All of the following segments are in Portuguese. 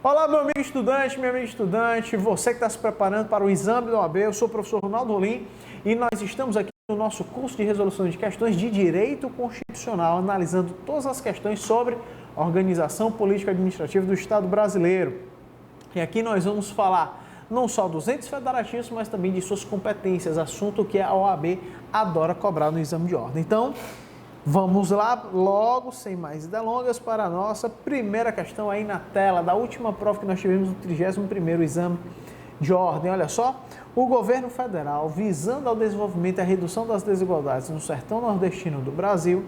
Olá, meu amigo estudante, minha amiga estudante, você que está se preparando para o exame da OAB, eu sou o professor Ronaldo Rolim e nós estamos aqui no nosso curso de resolução de questões de Direito Constitucional, analisando todas as questões sobre a organização política administrativa do Estado brasileiro. E aqui nós vamos falar não só dos entes federativos, mas também de suas competências, assunto que a OAB adora cobrar no exame de ordem. Então, vamos lá, logo, sem mais delongas, para a nossa primeira questão aí na tela, da última prova que nós tivemos no 31º exame de ordem. Olha só, o governo federal, visando ao desenvolvimento e a redução das desigualdades no sertão nordestino do Brasil,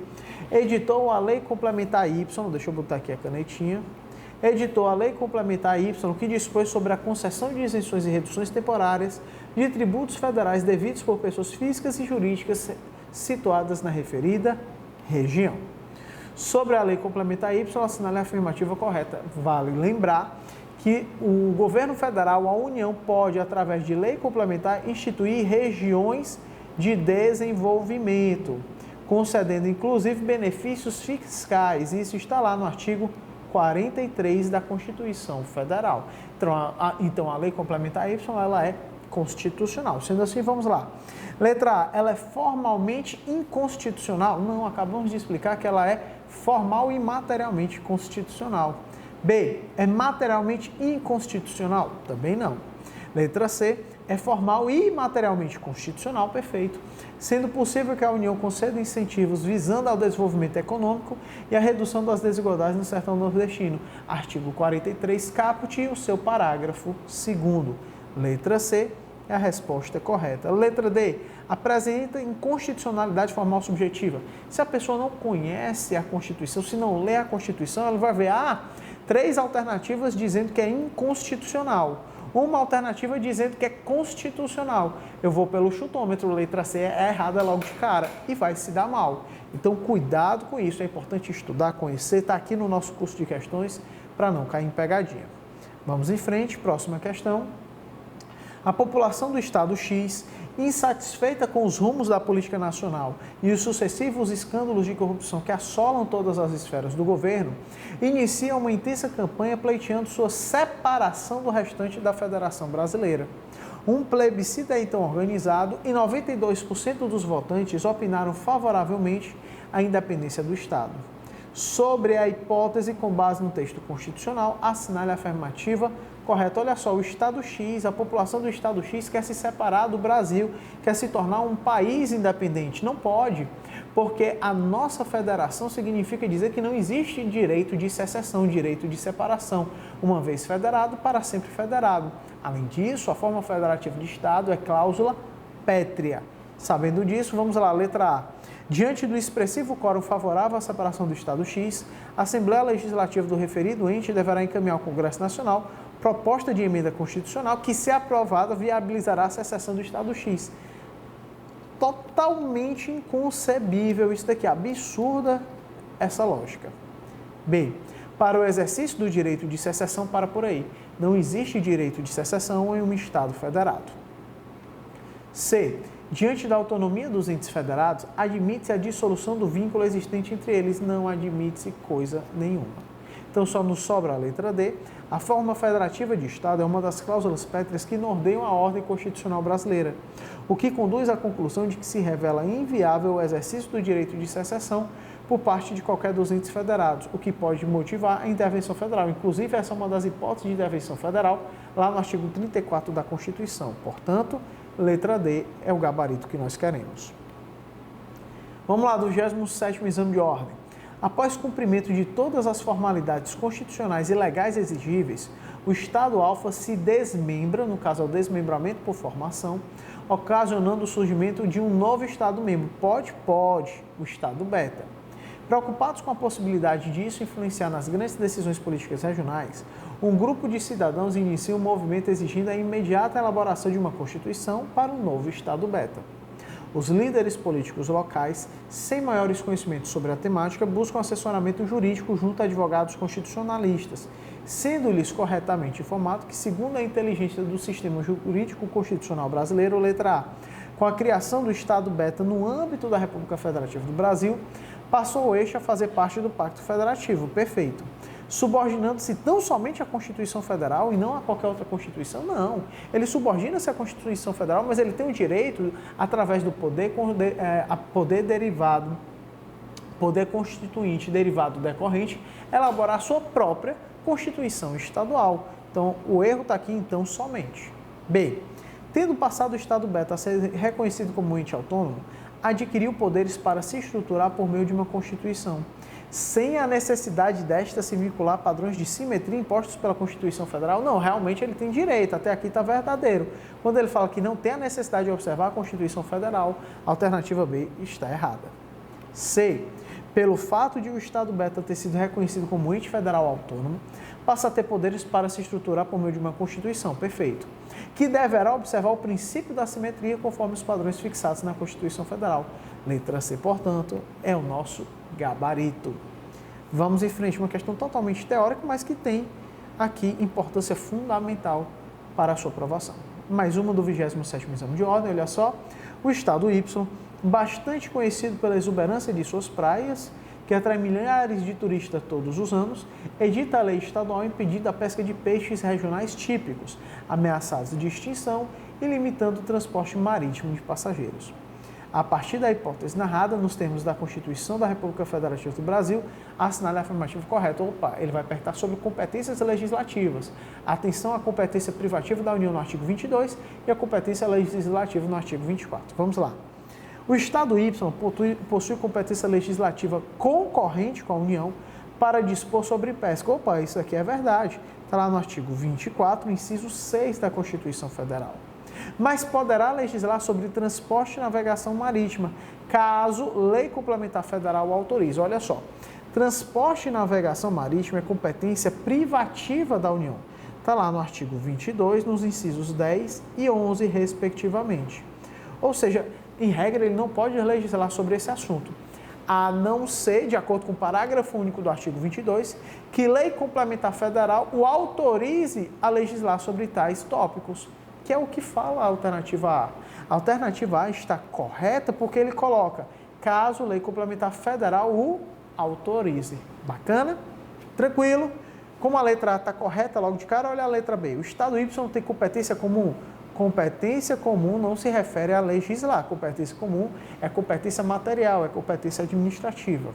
editou a Lei Complementar Y, deixa eu botar aqui a canetinha, editou a Lei Complementar Y, que dispôs sobre a concessão de isenções e reduções temporárias de tributos federais devidos por pessoas físicas e jurídicas situadas na referida região. Sobre a Lei Complementar Y, assinale a afirmativa correta. Vale lembrar que o governo federal, a União, pode, através de lei complementar, instituir regiões de desenvolvimento, concedendo inclusive benefícios fiscais. Isso está lá no artigo 43 da Constituição Federal. Então, a Lei Complementar Y, ela é constitucional. Sendo assim, vamos lá. Letra A, ela é formalmente inconstitucional? Não, acabamos de explicar que ela é formal e materialmente constitucional. B, é materialmente inconstitucional? Também não. Letra C, é formal e materialmente constitucional? Perfeito. Sendo possível que a União conceda incentivos visando ao desenvolvimento econômico e a redução das desigualdades no sertão nordestino. Artigo 43, caput e o seu parágrafo 2º. Letra C é a resposta correta. Letra D, apresenta inconstitucionalidade formal subjetiva. Se a pessoa não conhece a Constituição, se não lê a Constituição, ela vai ver 3 alternativas dizendo que é inconstitucional. Uma alternativa dizendo que é constitucional. Eu vou pelo chutômetro, letra C é errada logo de cara e vai se dar mal. Então, cuidado com isso, é importante estudar, conhecer, está aqui no nosso curso de questões para não cair em pegadinha. Vamos em frente, próxima questão. A população do Estado X, insatisfeita com os rumos da política nacional e os sucessivos escândalos de corrupção que assolam todas as esferas do governo, inicia uma intensa campanha pleiteando sua separação do restante da Federação Brasileira. Um plebiscito é então organizado e 92% dos votantes opinaram favoravelmente à independência do Estado. Sobre a hipótese, com base no texto constitucional, assinale a afirmativa correta. Olha só, o Estado X, a população do Estado X quer se separar do Brasil, quer se tornar um país independente. Não pode, porque a nossa federação significa dizer que não existe direito de secessão, direito de separação. Uma vez federado, para sempre federado. Além disso, a forma federativa de Estado é cláusula pétrea. Sabendo disso, vamos lá, letra A. Diante do expressivo quórum favorável à separação do Estado X, a Assembleia Legislativa do referido ente deverá encaminhar ao Congresso Nacional proposta de emenda constitucional que, se aprovada, viabilizará a secessão do Estado X. Totalmente inconcebível isso daqui, absurda essa lógica. B. Para o exercício do direito de secessão, para por aí. Não existe direito de secessão em um Estado federado. C. Diante da autonomia dos entes federados, admite-se a dissolução do vínculo existente entre eles. Não admite-se coisa nenhuma. Então, só nos sobra a letra D. A forma federativa de Estado é uma das cláusulas pétreas que norteiam a ordem constitucional brasileira, o que conduz à conclusão de que se revela inviável o exercício do direito de secessão por parte de qualquer dos entes federados, o que pode motivar a intervenção federal. Inclusive, essa é uma das hipóteses de intervenção federal, lá no artigo 34 da Constituição. Portanto, letra D é o gabarito que nós queremos. Vamos lá, do 27º exame de ordem. Após cumprimento de todas as formalidades constitucionais e legais exigíveis, o Estado alfa se desmembra, no caso é o desmembramento por formação, ocasionando o surgimento de um novo Estado membro. Pode, o Estado beta. Preocupados com a possibilidade disso influenciar nas grandes decisões políticas regionais, um grupo de cidadãos inicia um movimento exigindo a imediata elaboração de uma Constituição para um novo Estado beta. Os líderes políticos locais, sem maiores conhecimentos sobre a temática, buscam assessoramento jurídico junto a advogados constitucionalistas, sendo-lhes corretamente informado que, segundo a inteligência do sistema jurídico constitucional brasileiro, letra A, com a criação do Estado beta no âmbito da República Federativa do Brasil, passou o eixo a fazer parte do Pacto Federativo. Perfeito. subordinando-se tão somente à Constituição Federal e não a qualquer outra Constituição? Não. Ele subordina-se à Constituição Federal, mas ele tem o direito, através do poder derivado, poder constituinte derivado decorrente, elaborar a sua própria Constituição Estadual. Então, o erro está aqui, então, somente. B. Tendo passado o Estado beta a ser reconhecido como ente autônomo, adquiriu poderes para se estruturar por meio de uma Constituição, sem a necessidade desta se vincular a padrões de simetria impostos pela Constituição Federal? Não, realmente ele tem direito, até aqui está verdadeiro. Quando ele fala que não tem a necessidade de observar a Constituição Federal, a alternativa B está errada. C. Pelo fato de o Estado beta ter sido reconhecido como ente federal autônomo, passa a ter poderes para se estruturar por meio de uma Constituição, perfeito, que deverá observar o princípio da simetria conforme os padrões fixados na Constituição Federal. Letra C, portanto, é o nosso gabarito. Vamos em frente, uma questão totalmente teórica, mas que tem aqui importância fundamental para a sua aprovação. Mais uma do 27º exame de ordem, olha só. O Estado Y, bastante conhecido pela exuberância de suas praias, que atrai milhares de turistas todos os anos, edita a lei estadual impedindo a pesca de peixes regionais típicos, ameaçados de extinção e limitando o transporte marítimo de passageiros. A partir da hipótese narrada, nos termos da Constituição da República Federativa do Brasil, assinale a afirmativa correta. Opa, ele vai perguntar sobre competências legislativas. Atenção à competência privativa da União no artigo 22 e a competência legislativa no artigo 24. Vamos lá. O Estado Y possui competência legislativa concorrente com a União para dispor sobre pesca. Opa, isso aqui é verdade. Está lá no artigo 24, inciso 6 da Constituição Federal. Mas poderá legislar sobre transporte e navegação marítima, caso lei complementar federal autorize. Olha só, transporte e navegação marítima é competência privativa da União. Está lá no artigo 22, nos incisos 10 e 11, respectivamente. Ou seja, em regra, ele não pode legislar sobre esse assunto, a não ser, de acordo com o parágrafo único do artigo 22, que lei complementar federal o autorize a legislar sobre tais tópicos, que é o que fala a alternativa A. A alternativa A está correta porque ele coloca, caso lei complementar federal o autorize. Bacana? Tranquilo? Como a letra A está correta logo de cara, olha a letra B. O Estado Y tem competência comum? Competência comum não se refere a legislar. Competência comum é competência material, é competência administrativa.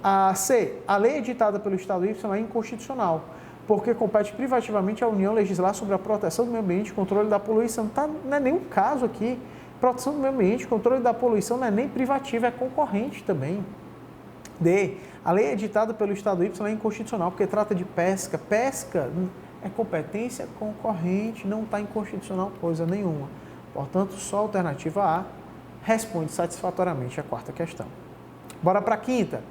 A C. A lei editada pelo Estado Y é inconstitucional, porque compete privativamente à União legislar sobre a proteção do meio ambiente e controle da poluição. Não é nenhum caso aqui. Proteção do meio ambiente, controle da poluição não é nem privativa, é concorrente também. D. A lei editada pelo Estado Y é inconstitucional, porque trata de pesca. Pesca é competência concorrente, não está inconstitucional coisa nenhuma. Portanto, só a alternativa A responde satisfatoriamente a quarta questão. Bora para a quinta.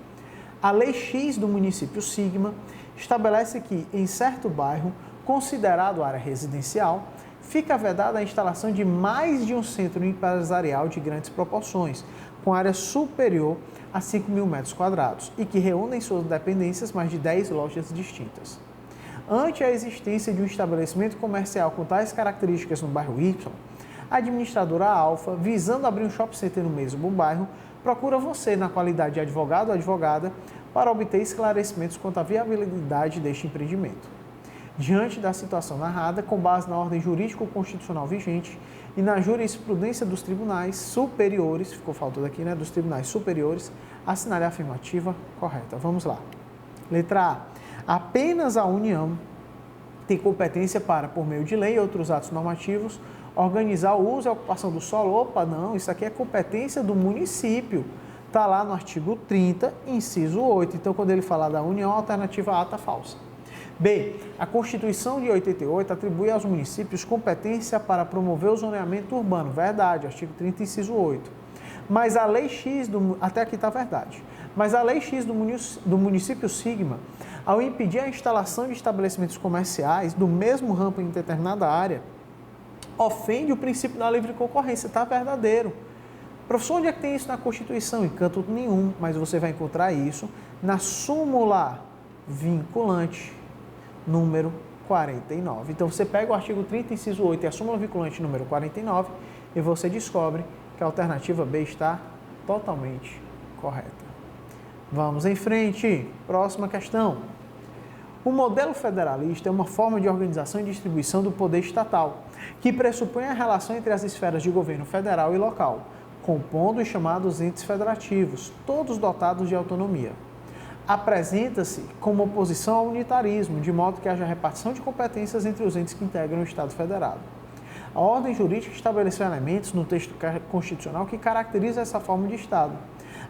A Lei X do município Sigma estabelece que, em certo bairro, considerado área residencial, fica vedada a instalação de mais de um centro empresarial de grandes proporções, com área superior a 5.000 metros quadrados e que reúne em suas dependências mais de 10 lojas distintas. Ante a existência de um estabelecimento comercial com tais características no bairro Y, a administradora Alfa, visando abrir um shopping center no mesmo bairro, procura você, na qualidade de advogado ou advogada, para obter esclarecimentos quanto à viabilidade deste empreendimento. Diante da situação narrada, com base na ordem jurídico-constitucional vigente e na jurisprudência dos tribunais superiores, ficou faltando aqui, né, dos tribunais superiores, assinale a afirmativa correta. Vamos lá. Letra A. Apenas a União tem competência para, por meio de lei e outros atos normativos, organizar o uso e a ocupação do solo. Opa, não, isso aqui é competência do município. Está lá no artigo 30, inciso 8. Então, quando ele falar da União, a alternativa A está falsa. B. A Constituição de 88 atribui aos municípios competência para promover o zoneamento urbano. Verdade, artigo 30, inciso 8. Mas a Lei X, até aqui está verdade, mas a Lei X do município Sigma, ao impedir a instalação de estabelecimentos comerciais do mesmo ramo em determinada área, ofende o princípio da livre concorrência. Está verdadeiro. Professor, onde é que tem isso na Constituição? Em canto nenhum, mas você vai encontrar isso na súmula vinculante número 49. Então, você pega o artigo 30, inciso 8 e a súmula vinculante número 49 e você descobre que a alternativa B está totalmente correta. Vamos em frente. Próxima questão. O modelo federalista é uma forma de organização e distribuição do poder estatal, que pressupõe a relação entre as esferas de governo federal e local, compondo os chamados entes federativos, todos dotados de autonomia. Apresenta-se como oposição ao unitarismo, de modo que haja repartição de competências entre os entes que integram o Estado federado. A ordem jurídica estabeleceu elementos no texto constitucional que caracterizam essa forma de Estado.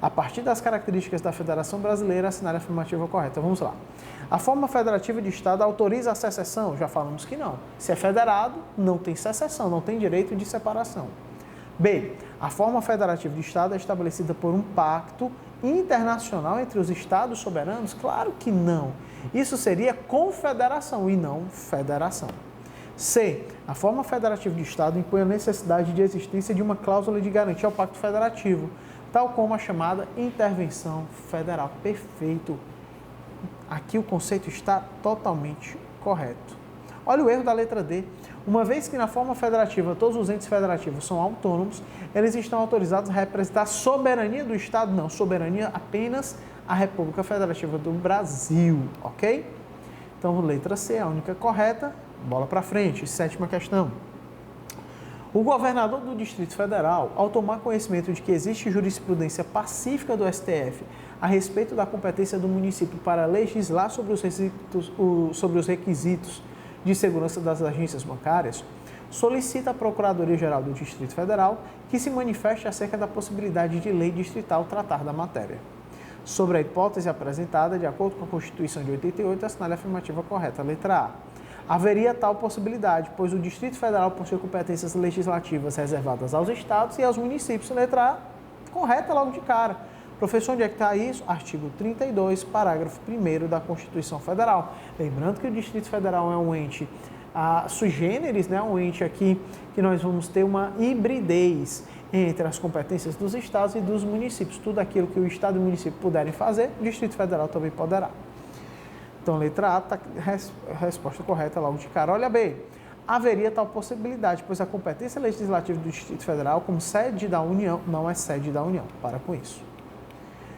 A partir das características da Federação Brasileira, assinar a afirmativa correta. Vamos lá. A forma federativa de Estado autoriza a secessão? Já falamos que não. Se é federado, não tem secessão, não tem direito de separação. B. A forma federativa de Estado é estabelecida por um pacto internacional entre os Estados soberanos? Claro que não. Isso seria confederação e não federação. C. A forma federativa de Estado impõe a necessidade de existência de uma cláusula de garantia ao pacto federativo, tal como a chamada intervenção federal. Perfeito. Aqui o conceito está totalmente correto. Olha o erro da letra D. Uma vez que na forma federativa todos os entes federativos são autônomos, eles estão autorizados a representar a soberania do Estado, não, soberania apenas a República Federativa do Brasil, ok? Então, letra C é a única correta. Bola para frente. 7ª questão. O governador do Distrito Federal, ao tomar conhecimento de que existe jurisprudência pacífica do STF a respeito da competência do município para legislar sobre os requisitos de segurança das agências bancárias, solicita à Procuradoria-Geral do Distrito Federal que se manifeste acerca da possibilidade de lei distrital tratar da matéria. Sobre a hipótese apresentada, de acordo com a Constituição de 88, assinale a afirmativa correta. Letra A. Haveria tal possibilidade, pois o Distrito Federal possui competências legislativas reservadas aos estados e aos municípios. Letra A, correta logo de cara. Professor, onde é que está isso? Artigo 32, parágrafo 1º da Constituição Federal. Lembrando que o Distrito Federal é um ente sui generis, né? Um ente aqui que nós vamos ter uma hibridez entre as competências dos estados e dos municípios. Tudo aquilo que o estado e o município puderem fazer, o Distrito Federal também poderá. Então, letra A está a resposta correta logo de cara. Olha B, haveria tal possibilidade, pois a competência legislativa do Distrito Federal, como sede da União, não é sede da União. Para com isso.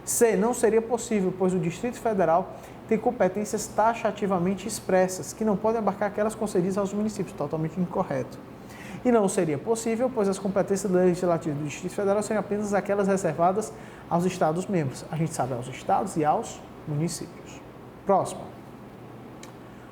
C, não seria possível, pois o Distrito Federal tem competências taxativamente expressas, que não podem abarcar aquelas concedidas aos municípios. Totalmente incorreto. E não seria possível, pois as competências legislativas do Distrito Federal seriam apenas aquelas reservadas aos Estados-membros. A gente sabe aos estados e aos municípios. Próximo.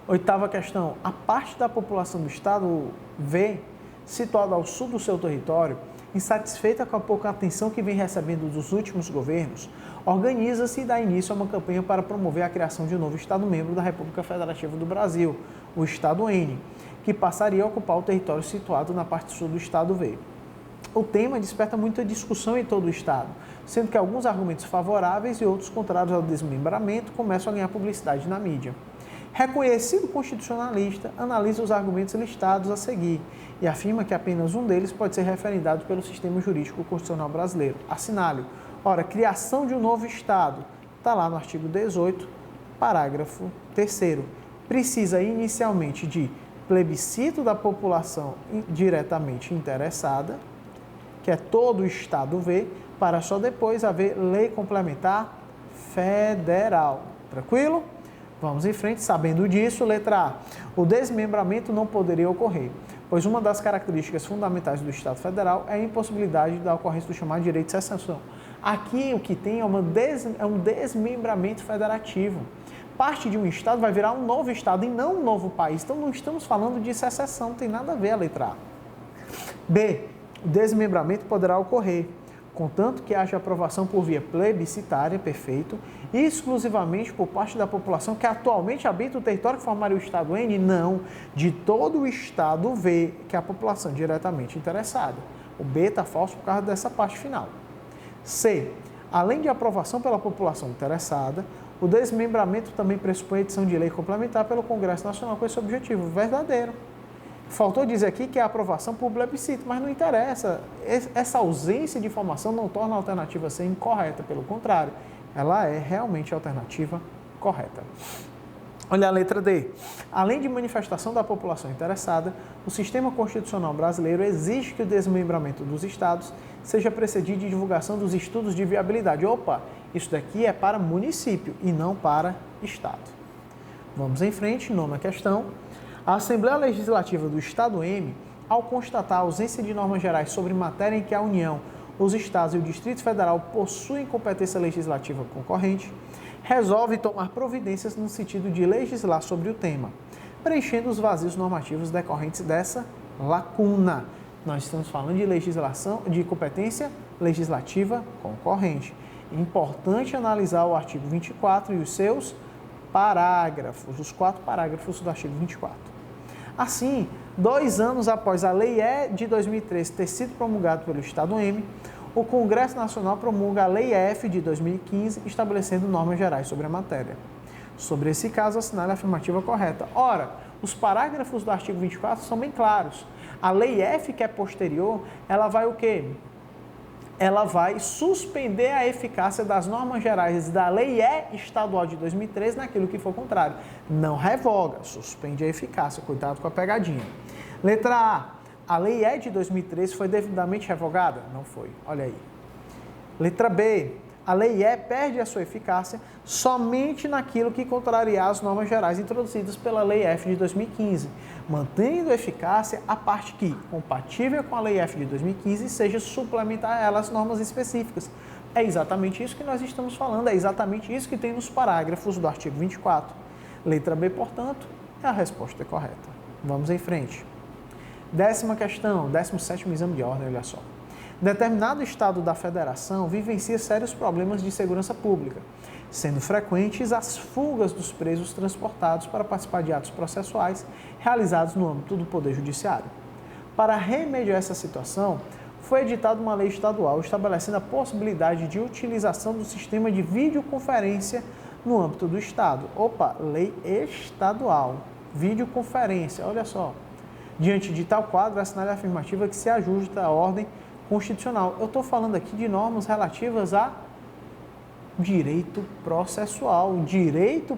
8ª questão. A parte da população do estado V, situada ao sul do seu território, insatisfeita com a pouca atenção que vem recebendo dos últimos governos, organiza-se e dá início a uma campanha para promover a criação de um novo Estado-membro da República Federativa do Brasil, o Estado N, que passaria a ocupar o território situado na parte sul do Estado V. O tema desperta muita discussão em todo o Estado, sendo que alguns argumentos favoráveis e outros contrários ao desmembramento começam a ganhar publicidade na mídia. Reconhecido constitucionalista, analisa os argumentos listados a seguir e afirma que apenas um deles pode ser referendado pelo sistema jurídico constitucional brasileiro. Assinale. Ora, criação de um novo Estado, está lá no artigo 18, parágrafo 3º. Precisa inicialmente de plebiscito da população diretamente interessada, que é todo o Estado V, para só depois haver lei complementar federal. Tranquilo? Vamos em frente, sabendo disso, letra A. O desmembramento não poderia ocorrer, pois uma das características fundamentais do Estado Federal é a impossibilidade da ocorrência do chamado direito de secessão. Aqui o que tem é um desmembramento federativo. Parte de um Estado vai virar um novo Estado e não um novo país. Então não estamos falando de secessão, não tem nada a ver a letra A. B. O desmembramento poderá ocorrer, contanto que haja aprovação por via plebiscitária, perfeito, e exclusivamente por parte da população que atualmente habita o território que formaria o Estado N, não, de todo o Estado V, que é a população diretamente interessada. O B está falso por causa dessa parte final. C. Além de aprovação pela população interessada, o desmembramento também pressupõe a edição de lei complementar pelo Congresso Nacional com esse objetivo. Verdadeiro. Faltou dizer aqui que é a aprovação por plebiscito, mas não interessa. Essa ausência de informação não torna a alternativa C incorreta, pelo contrário, ela é realmente a alternativa correta. Olha a letra D. Além de manifestação da população interessada, o sistema constitucional brasileiro exige que o desmembramento dos estados seja precedido de divulgação dos estudos de viabilidade. Opa, isso daqui é para município e não para estado. Vamos em frente, nona questão. A Assembleia Legislativa do Estado M, ao constatar a ausência de normas gerais sobre matéria em que a União, os Estados e o Distrito Federal possuem competência legislativa concorrente, resolve tomar providências no sentido de legislar sobre o tema, preenchendo os vazios normativos decorrentes dessa lacuna. Nós estamos falando de legislação, de competência legislativa concorrente. Importante analisar o artigo 24 e os seus parágrafos, os 4 parágrafos do artigo 24. Assim, 2 anos após a Lei E de 2013 ter sido promulgada pelo Estado M, o Congresso Nacional promulga a Lei F de 2015, estabelecendo normas gerais sobre a matéria. Sobre esse caso, assinale a afirmativa correta. Ora, os parágrafos do artigo 24 são bem claros. A Lei F, que é posterior, ela vai o quê? Ela vai suspender a eficácia das normas gerais da Lei E estadual de 2013 naquilo que for contrário. Não revoga, suspende a eficácia. Cuidado com a pegadinha. Letra A. A Lei E de 2013 foi devidamente revogada? Não foi. Olha aí. Letra B. A Lei E perde a sua eficácia somente naquilo que contrariar as normas gerais introduzidas pela Lei F de 2015, mantendo a eficácia a parte que, compatível com a Lei F de 2015, seja suplementar a ela as normas específicas. É exatamente isso que nós estamos falando, é exatamente isso que tem nos parágrafos do artigo 24. Letra B, portanto, é a resposta correta. Vamos em frente. 10ª questão, 17º exame de ordem, olha só. Determinado estado da federação vivencia sérios problemas de segurança pública, sendo frequentes as fugas dos presos transportados para participar de atos processuais realizados no âmbito do Poder Judiciário. Para remediar essa situação, foi editada uma lei estadual estabelecendo a possibilidade de utilização do sistema de videoconferência no âmbito do Estado. Opa, lei estadual, videoconferência, olha só. Diante de tal quadro, assinale a afirmativa que se ajusta à ordem constitucional. Eu estou falando aqui de normas relativas a direito processual. Direito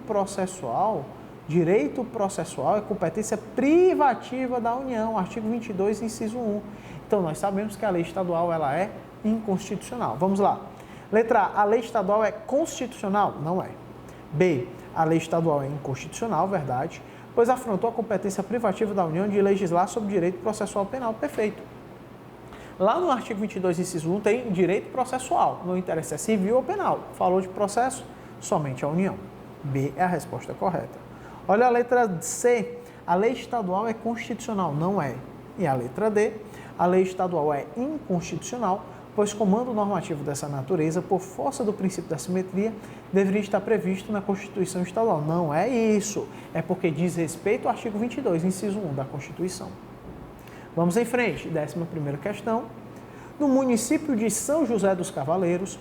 processual é competência privativa da União, artigo 22, inciso 1. Então, nós sabemos que a lei estadual ela é inconstitucional. Vamos lá. Letra A. A lei estadual é constitucional? Não é. B. A lei estadual é inconstitucional, verdade, pois afrontou a competência privativa da União de legislar sobre direito processual penal. Perfeito. Lá no artigo 22, inciso 1, tem direito processual. Não interessa se é civil ou penal. Falou de processo, somente a União. B é a resposta correta. Olha a letra C. A lei estadual é constitucional? Não é. E a letra D. A lei estadual é inconstitucional, pois comando normativo dessa natureza, por força do princípio da simetria, deveria estar previsto na Constituição Estadual. Não é isso. É porque diz respeito ao artigo 22, inciso 1 da Constituição. Vamos em frente. 11ª questão. No município de São José dos Cavaleiros,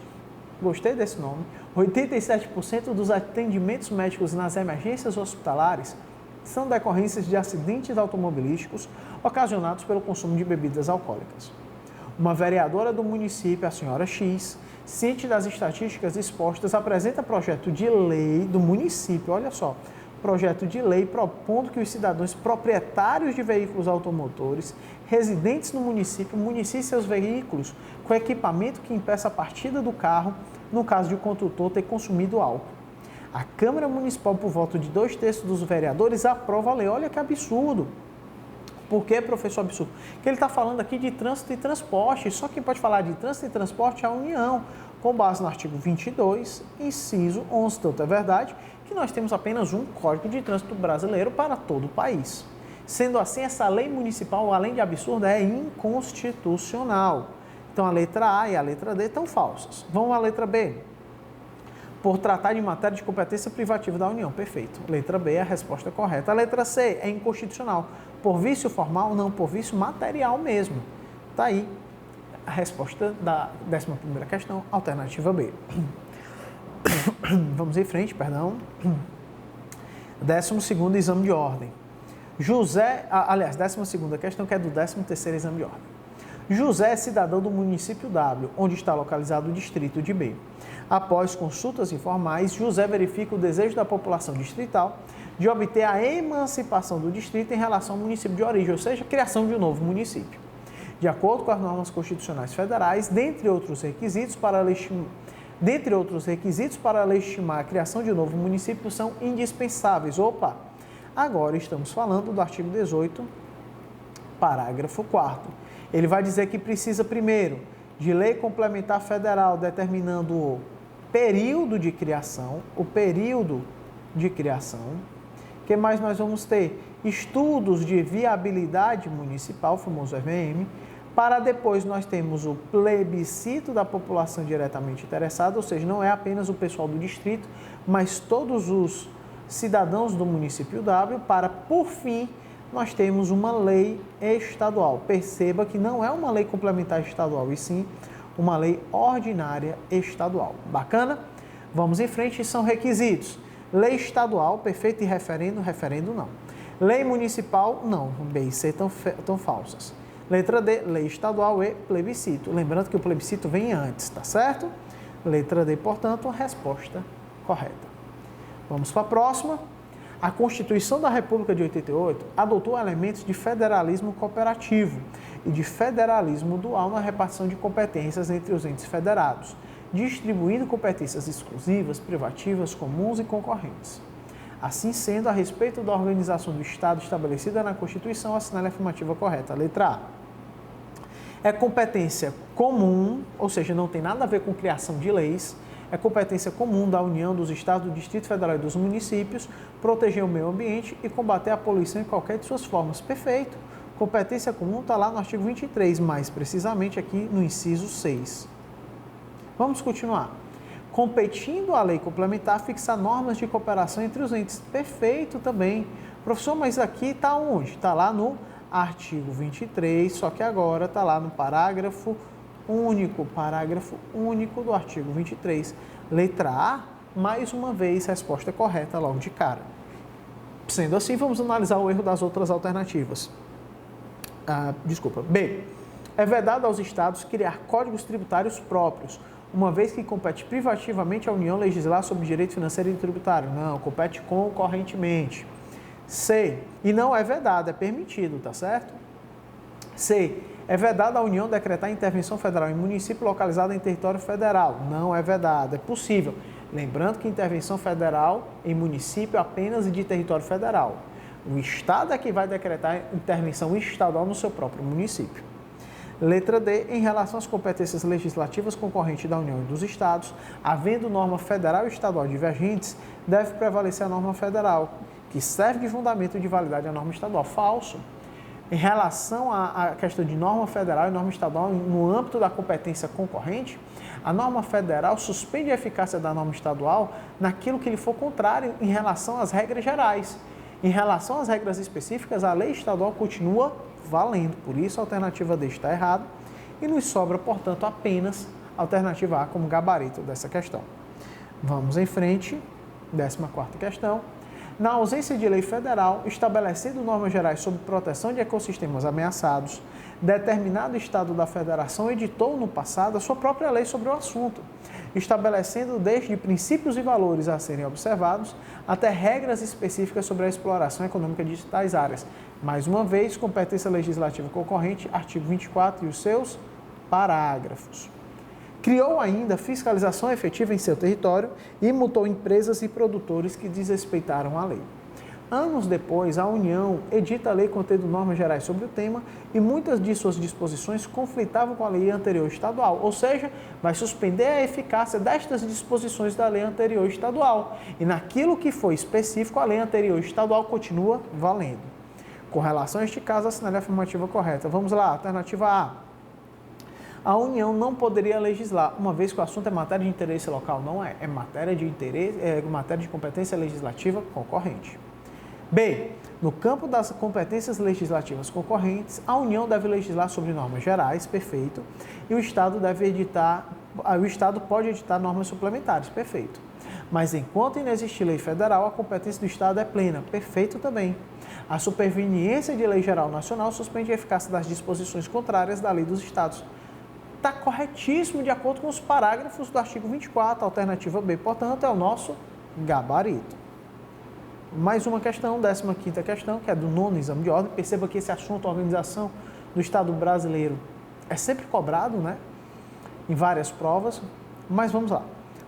gostei desse nome, 87% dos atendimentos médicos nas emergências hospitalares são decorrências de acidentes automobilísticos ocasionados pelo consumo de bebidas alcoólicas. Uma vereadora do município, a senhora X, ciente das estatísticas expostas, apresenta projeto de lei do município, olha só, projeto de lei propondo que os cidadãos proprietários de veículos automotores, residentes no município, municiem seus veículos com equipamento que impeça a partida do carro, no caso de o condutor ter consumido álcool. A Câmara Municipal, por voto de 2/3 dos vereadores, aprova a lei. Olha que absurdo. Por que, professor, absurdo? Porque ele está falando aqui de trânsito e transporte. Só quem pode falar de trânsito e transporte é a União, com base no artigo 22, inciso 11. Tanto é verdade que nós temos apenas um Código de Trânsito brasileiro para todo o país. Sendo assim, essa lei municipal, além de absurda, é inconstitucional. Então, a letra A e a letra D estão falsas. Vamos à letra B. Por tratar de matéria de competência privativa da União. Perfeito. Letra B é a resposta correta. A letra C é inconstitucional. Por vício formal? Não, por vício material mesmo. Está aí a resposta da 11ª questão, alternativa B. Vamos em frente, perdão. 12º exame de ordem. 12ª questão, que é do 13º exame de ordem. José é cidadão do município W, onde está localizado o distrito de B. Após consultas informais, José verifica o desejo da população distrital de obter a emancipação do distrito em relação ao município de origem, ou seja, a criação de um novo município. De acordo com as normas constitucionais federais, dentre outros requisitos para dentre outros requisitos para legitimar a criação de um novo município, são indispensáveis. Opa! Agora estamos falando do artigo 18, parágrafo 4º. Ele vai dizer que precisa, primeiro, de lei complementar federal determinando o período de criação, O que mais nós vamos ter? Estudos de viabilidade municipal, famoso EVM, para depois nós temos o plebiscito da população diretamente interessada, ou seja, não é apenas o pessoal do distrito, mas todos os cidadãos do município W, para, por fim, nós temos uma lei estadual. Perceba que não é uma lei complementar estadual, e sim uma lei ordinária estadual. Bacana? Vamos em frente, são requisitos. Lei estadual, perfeito, e referendo, referendo não. Lei municipal, não. B e C estão falsas. Letra D, lei estadual e plebiscito. Lembrando que o plebiscito vem antes, tá certo? Letra D, portanto, a resposta correta. Vamos para a próxima. A Constituição da República de 88 adotou elementos de federalismo cooperativo e de federalismo dual na repartição de competências entre os entes federados, distribuindo competências exclusivas, privativas, comuns e concorrentes. Assim sendo, a respeito da organização do Estado estabelecida na Constituição, assinale a afirmativa correta. Letra A. É competência comum, ou seja, não tem nada a ver com criação de leis, é competência comum da União, dos Estados, do Distrito Federal e dos municípios, proteger o meio ambiente e combater a poluição em qualquer de suas formas. Perfeito. Competência comum está lá no artigo 23, mais precisamente aqui no inciso 6. Vamos continuar. Competindo a lei complementar, fixar normas de cooperação entre os entes. Perfeito também. Professor, mas aqui está onde? Está lá no artigo 23, só que agora está lá no parágrafo único do artigo 23. Letra A, mais uma vez, resposta correta logo de cara. Sendo assim, vamos analisar o erro das outras alternativas. B. É vedado aos estados criar códigos tributários próprios, uma vez que compete privativamente à União legislar sobre direito financeiro e tributário. Não, compete concorrentemente. C. E não é vedado, é permitido, tá certo? C. É vedado à União decretar intervenção federal em município localizado em território federal. Não é vedado, é possível. Lembrando que intervenção federal em município apenas de território federal. O Estado é que vai decretar intervenção estadual no seu próprio município. Letra D. Em relação às competências legislativas concorrentes da União e dos Estados, havendo norma federal e estadual divergentes, deve prevalecer a norma federal, que serve de fundamento de validade à norma estadual. Falso. Em relação à questão de norma federal e norma estadual, no âmbito da competência concorrente, a norma federal suspende a eficácia da norma estadual naquilo que lhe for contrário em relação às regras gerais. Em relação às regras específicas, a lei estadual continua valendo. Por isso, a alternativa D está errada e nos sobra, portanto, apenas a alternativa A como gabarito dessa questão. Vamos em frente. 14ª questão. Na ausência de lei federal, estabelecendo normas gerais sobre proteção de ecossistemas ameaçados, determinado Estado da Federação editou no passado a sua própria lei sobre o assunto, estabelecendo desde princípios e valores a serem observados até regras específicas sobre a exploração econômica de tais áreas. Mais uma vez, competência legislativa concorrente, artigo 24 e os seus parágrafos. Criou ainda fiscalização efetiva em seu território e multou empresas e produtores que desrespeitaram a lei. Anos depois, a União edita a lei contendo normas gerais sobre o tema e muitas de suas disposições conflitavam com a lei anterior estadual, ou seja, vai suspender a eficácia destas disposições da lei anterior estadual. E naquilo que foi específico, a lei anterior estadual continua valendo. Com relação a este caso, assinale a afirmativa correta. Vamos lá, alternativa A. A União não poderia legislar, uma vez que o assunto é matéria de interesse local. Não é, é matéria de competência legislativa concorrente. B. No campo das competências legislativas concorrentes, a União deve legislar sobre normas gerais, perfeito, e o Estado pode editar normas suplementares, perfeito. Mas enquanto não existir lei federal, a competência do Estado é plena, perfeito também. A superveniência de lei geral nacional suspende a eficácia das disposições contrárias da lei dos Estados. Está corretíssimo de acordo com os parágrafos do artigo 24, alternativa B, portanto, é o nosso gabarito. Mais uma questão, 15ª questão, que é do 9º exame de ordem. Perceba que esse assunto, a organização do Estado brasileiro, é sempre cobrado, né? Em várias provas, mas vamos lá.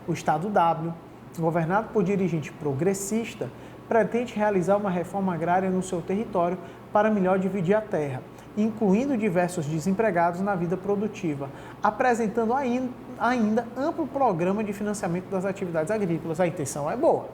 O Estado W, governado por dirigente progressista, pretende realizar uma reforma agrária no seu território para melhor dividir a terra, incluindo diversos desempregados na vida produtiva, apresentando ainda amplo programa de financiamento das atividades agrícolas. A intenção é boa.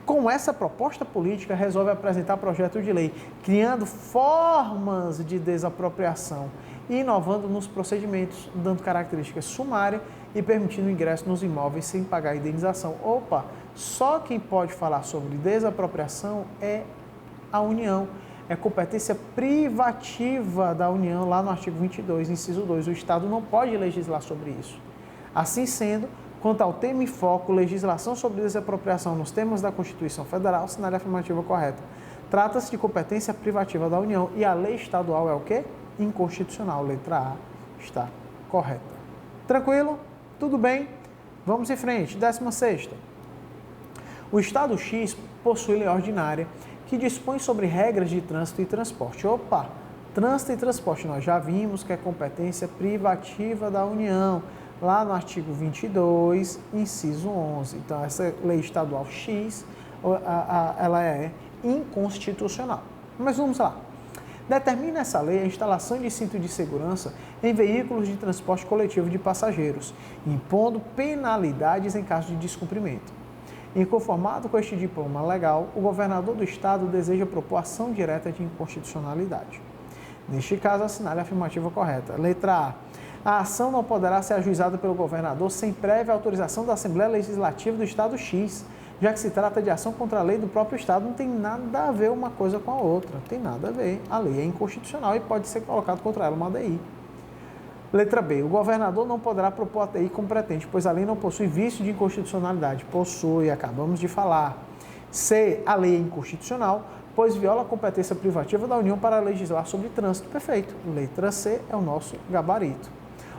Com essa proposta política, resolve apresentar projeto de lei, criando formas de desapropriação e inovando nos procedimentos, dando características sumárias e permitindo o ingresso nos imóveis sem pagar indenização. Opa, só quem pode falar sobre desapropriação é a União. É competência privativa da União, lá no artigo 22, inciso 2. O Estado não pode legislar sobre isso. Assim sendo, quanto ao tema e foco, legislação sobre desapropriação nos termos da Constituição Federal, assinale a afirmativa correta. Trata-se de competência privativa da União e a lei estadual é o quê? Inconstitucional. Letra A está correta. Tranquilo? Tudo bem? Vamos em frente. 16ª. O Estado X possui lei ordinária que dispõe sobre regras de trânsito e transporte. Opa! Trânsito e transporte, nós já vimos que é competência privativa da União, lá no artigo 22, inciso 11. Então, essa lei estadual X, ela é inconstitucional. Mas vamos lá. Determina essa lei a instalação de cinto de segurança em veículos de transporte coletivo de passageiros, impondo penalidades em caso de descumprimento. Inconformado com este diploma legal, o governador do estado deseja propor ação direta de inconstitucionalidade. Neste caso, assinale a afirmativa correta. Letra A. A ação não poderá ser ajuizada pelo governador sem prévia autorização da Assembleia Legislativa do Estado X, já que se trata de ação contra a lei do próprio Estado. Não tem nada a ver uma coisa com a outra, não tem nada a ver. A lei é inconstitucional e pode ser colocado contra ela uma ADI. Letra B. O governador não poderá propor a ADI como pretende, pois a lei não possui vício de inconstitucionalidade. Possui, acabamos de falar. C. A lei é inconstitucional, pois viola a competência privativa da União para legislar sobre trânsito. Perfeito. Letra C é o nosso gabarito.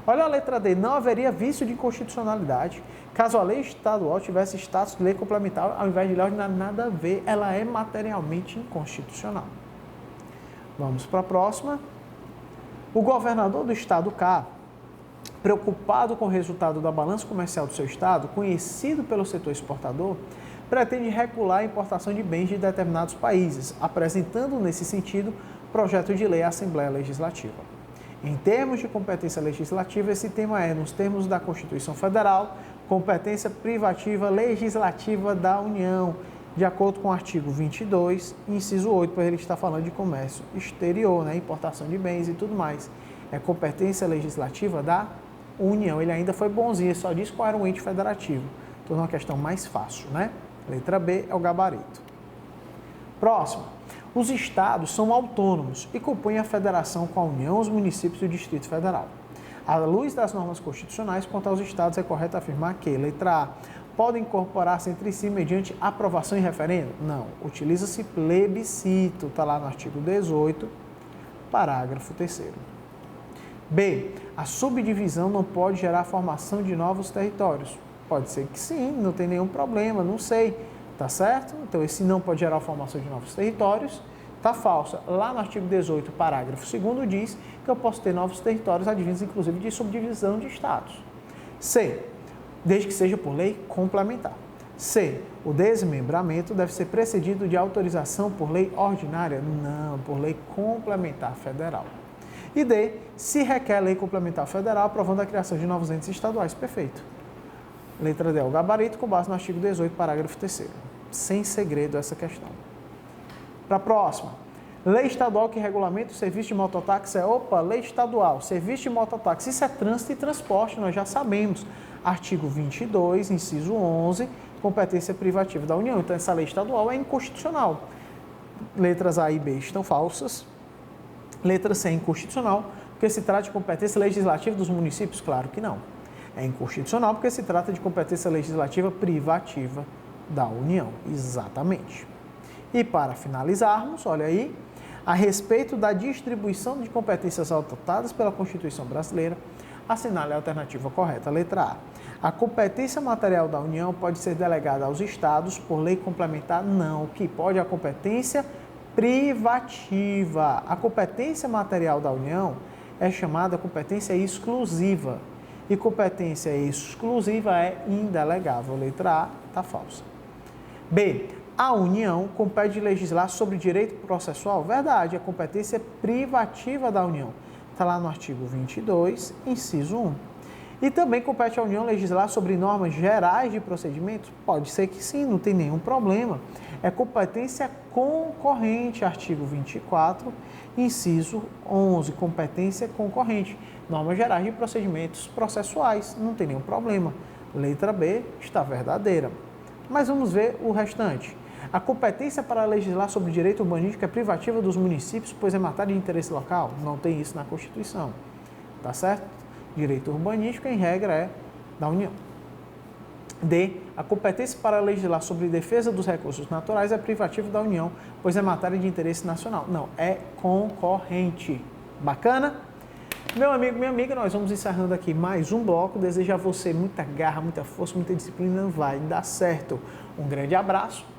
Olha a letra D. Não haveria vício de inconstitucionalidade caso a lei estadual tivesse status de lei complementar ao invés de lei ordinária. Nada a ver. Ela é materialmente inconstitucional. Vamos para a próxima. O governador do estado K, preocupado com o resultado da balança comercial do seu estado, conhecido pelo setor exportador, pretende regular a importação de bens de determinados países, apresentando, nesse sentido, projeto de lei à Assembleia Legislativa. Em termos de competência legislativa, esse tema é, nos termos da Constituição Federal, competência privativa legislativa da União, de acordo com o artigo 22, inciso 8, pois ele está falando de comércio exterior, né, importação de bens e tudo mais. É competência legislativa da União. Ele ainda foi bonzinho, ele só disse qual era um ente federativo. Tornou uma questão mais fácil, né? Letra B é o gabarito. Próximo. Os estados são autônomos e compõem a federação com a União, os municípios e o Distrito Federal. À luz das normas constitucionais, quanto aos estados, é correto afirmar que, letra A, podem incorporar-se entre si mediante aprovação em referendo? Não. Utiliza-se plebiscito, está lá no artigo 18, parágrafo 3º. B. A subdivisão não pode gerar a formação de novos territórios. Pode ser que sim, não tem nenhum problema, não sei, tá certo? Então, esse não pode gerar a formação de novos territórios, tá falsa. Lá no artigo 18, parágrafo 2º, diz que eu posso ter novos territórios advindos, inclusive, de subdivisão de estados. C. Desde que seja por lei complementar. C. O desmembramento deve ser precedido de autorização por lei ordinária? Não, por lei complementar federal. E D. Se requer lei complementar federal, aprovando a criação de novos entes estaduais. Perfeito. Letra D. O gabarito com base no artigo 18, parágrafo 3º. Sem segredo essa questão. Para a próxima. Lei estadual que regulamenta o serviço de mototáxi é, lei estadual, serviço de mototáxi. Isso é trânsito e transporte, nós já sabemos. Artigo 22, inciso 11, competência privativa da União. Então, essa lei estadual é inconstitucional. Letras A e B estão falsas. Letra C é inconstitucional, porque se trata de competência legislativa dos municípios? Claro que não. É inconstitucional porque se trata de competência legislativa privativa da União. Exatamente. E para finalizarmos, olha aí, a respeito da distribuição de competências adotadas pela Constituição Brasileira, assinale a alternativa correta. Letra A. A competência material da União pode ser delegada aos estados por lei complementar? Não. O que pode é a competência privativa. A competência material da União é chamada competência exclusiva. E competência exclusiva é indelegável. Letra A está falsa. B. A União compete legislar sobre direito processual? Verdade, a competência é privativa da União. Está lá no artigo 22, inciso 1. E também compete à União legislar sobre normas gerais de procedimentos? Pode ser que sim, não tem nenhum problema. É competência concorrente, artigo 24, inciso 11, competência concorrente. Normas gerais de procedimentos processuais, não tem nenhum problema. Letra B está verdadeira. Mas vamos ver o restante. A competência para legislar sobre direito urbanístico é privativa dos municípios, pois é matéria de interesse local? Não tem isso na Constituição. Tá certo? Direito urbanístico, em regra, é da União. D. A competência para legislar sobre defesa dos recursos naturais é privativa da União, pois é matéria de interesse nacional. Não, é concorrente. Bacana? Meu amigo, minha amiga, nós vamos encerrando aqui mais um bloco. Desejo a você muita garra, muita força, muita disciplina. Vai dar certo. Um grande abraço